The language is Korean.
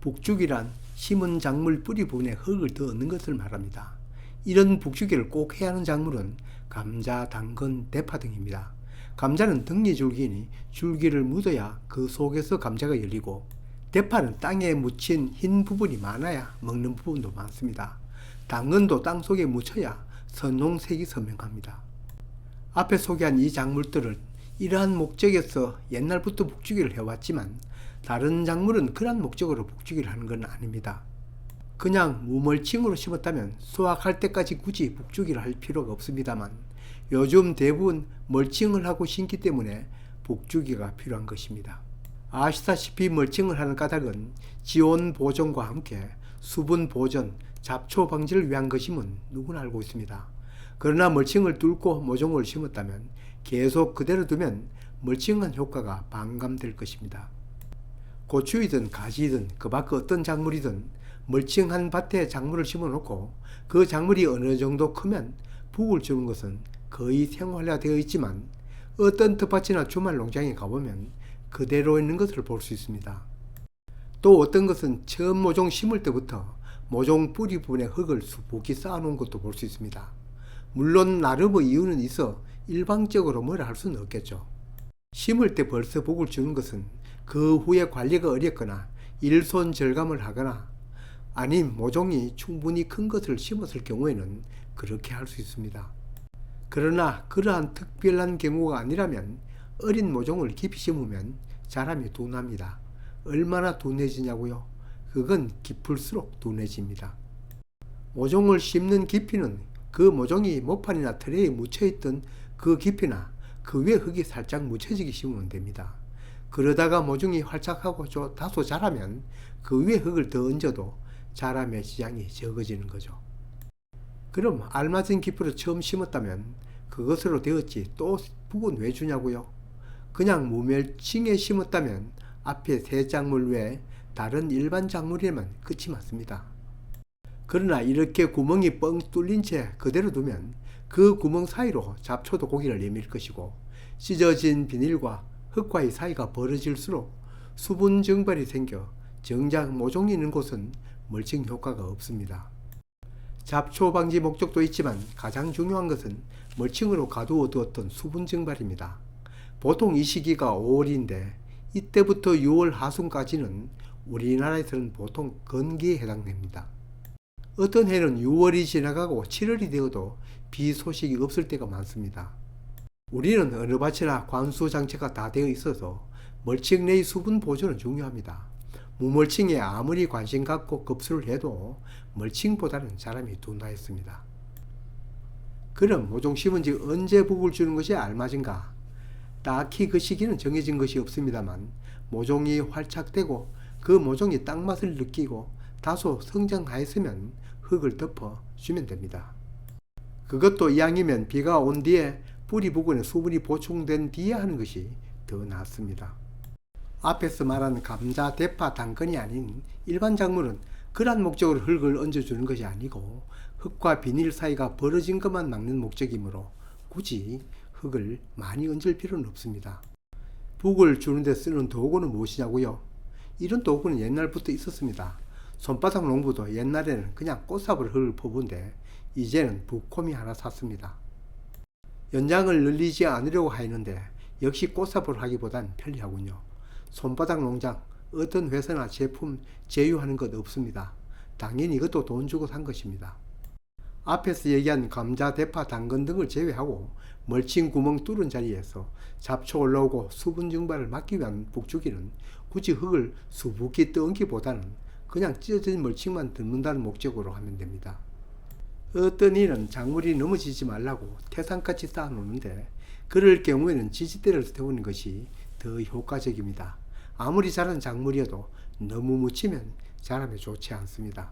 북주기란 심은 작물 뿌리 부분에 흙을 더 얻는 것을 말합니다. 이런 북주기를 꼭 해야 하는 작물은 감자, 당근, 대파 등입니다. 감자는 덩잎줄기이니 줄기를 묻어야 그 속에서 감자가 열리고, 대파는 땅에 묻힌 흰 부분이 많아야 먹는 부분도 많습니다. 당근도 땅 속에 묻혀야 선홍색이 선명합니다. 앞에 소개한 이 작물들은 이러한 목적에서 옛날부터 북주기를 해왔지만, 다른 작물은 그러한 목적으로 북주기를 하는 건 아닙니다. 그냥 무멀칭으로 심었다면 수확할 때까지 굳이 북주기를 할 필요가 없습니다만, 요즘 대부분 멀칭을 하고 심기 때문에 북주기가 필요한 것입니다. 아시다시피 멀칭을 하는 까닭은 지온 보존과 함께 수분 보존, 잡초 방지를 위한 것임은 누구나 알고 있습니다. 그러나 멀칭을 뚫고 모종을 심었다면 계속 그대로 두면 멀칭한 효과가 반감될 것입니다. 고추이든 가지이든 그 밖 어떤 작물이든 멀칭한 밭에 작물을 심어놓고 그 작물이 어느 정도 크면 북을 주는 것은 거의 생활화되어 있지만, 어떤 텃밭이나 주말 농장에 가보면 그대로 있는 것을 볼 수 있습니다. 또 어떤 것은 처음 모종 심을 때부터 모종 뿌리 부분에 흙을 수북이 쌓아놓은 것도 볼 수 있습니다. 물론 나름의 이유는 있어 일방적으로 뭐라 할 수는 없겠죠. 심을 때 벌써 북을 주는 것은 그 후에 관리가 어렵거나 일손 절감을 하거나, 아님 모종이 충분히 큰 것을 심었을 경우에는 그렇게 할 수 있습니다. 그러나 그러한 특별한 경우가 아니라면 어린 모종을 깊이 심으면 자람이 둔합니다. 얼마나 둔해지냐고요? 그건 깊을수록 둔해집니다. 모종을 심는 깊이는 그 모종이 모판이나 트레이에 묻혀있던 그 깊이나 그 위에 흙이 살짝 묻혀지게 심으면 됩니다. 그러다가 모종이 활착하고 다소 자라면 그 위에 흙을 더 얹어도 자람의 지장이 적어지는 거죠. 그럼 알맞은 깊이로 처음 심었다면 그것으로 되었지 또 북은 왜 주냐고요? 그냥 무멸칭에 심었다면 앞에 새 작물 외에 다른 일반 작물에만 끝이 맞습니다. 그러나 이렇게 구멍이 뻥 뚫린 채 그대로 두면 그 구멍 사이로 잡초도 고기를 내밀 것이고, 찢어진 비닐과 흙과의 사이가 벌어질수록 수분 증발이 생겨 정작 모종이 있는 곳은 멀칭 효과가 없습니다. 잡초 방지 목적도 있지만 가장 중요한 것은 멀칭으로 가두어 두었던 수분 증발입니다. 보통 이 시기가 5월인데 이때부터 6월 하순까지는 우리나라에서는 보통 건기에 해당됩니다. 어떤 해는 6월이 지나가고 7월이 되어도 비 소식이 없을 때가 많습니다. 우리는 어느 밭이나 관수 장치가 다 되어 있어서 멀칭 내의 수분 보존은 중요합니다. 무멀칭에 아무리 관심 갖고 급수를 해도 멀칭보다는 자람이 둔화했습니다. 그럼 모종 심은 지 언제 북을 주는 것이 알맞은가? 딱히 그 시기는 정해진 것이 없습니다만, 모종이 활착되고 그 모종이 땅맛을 느끼고 다소 성장하였으면 흙을 덮어 주면 됩니다. 그것도 이왕이면 비가 온 뒤에 뿌리 부분에 수분이 보충된 뒤에 하는 것이 더 낫습니다. 앞에서 말한 감자, 대파, 당근이 아닌 일반 작물은 그러한 목적으로 흙을 얹어주는 것이 아니고 흙과 비닐 사이가 벌어진 것만 막는 목적이므로 굳이 흙을 많이 얹을 필요는 없습니다. 북을 주는데 쓰는 도구는 무엇이냐고요? 이런 도구는 옛날부터 있었습니다. 손바닥 농부도 옛날에는 그냥 꽃삽으로 흙을 퍼부은데 이제는 북콤이 하나 샀습니다. 연장을 늘리지 않으려고 하였는데 역시 꽃삽으로 하기보단 편리하군요. 손바닥 농장 어떤 회사나 제품 제휴하는 것 없습니다. 당연히 이것도 돈 주고 산 것입니다. 앞에서 얘기한 감자, 대파, 당근 등을 제외하고 멀칭 구멍 뚫은 자리에서 잡초 올라오고 수분 증발을 막기 위한 북주기는 굳이 흙을 수북히 떠얹기보다는 그냥 찢어진 멀칭만 듬는다는 목적으로 하면 됩니다. 어떤 이는 작물이 넘어지지 말라고 태산같이 쌓아 놓는데 그럴 경우에는 지지대를 세우는 것이 더 효과적입니다. 아무리 자란 작물이어도 너무 묻히면 자라면 좋지 않습니다.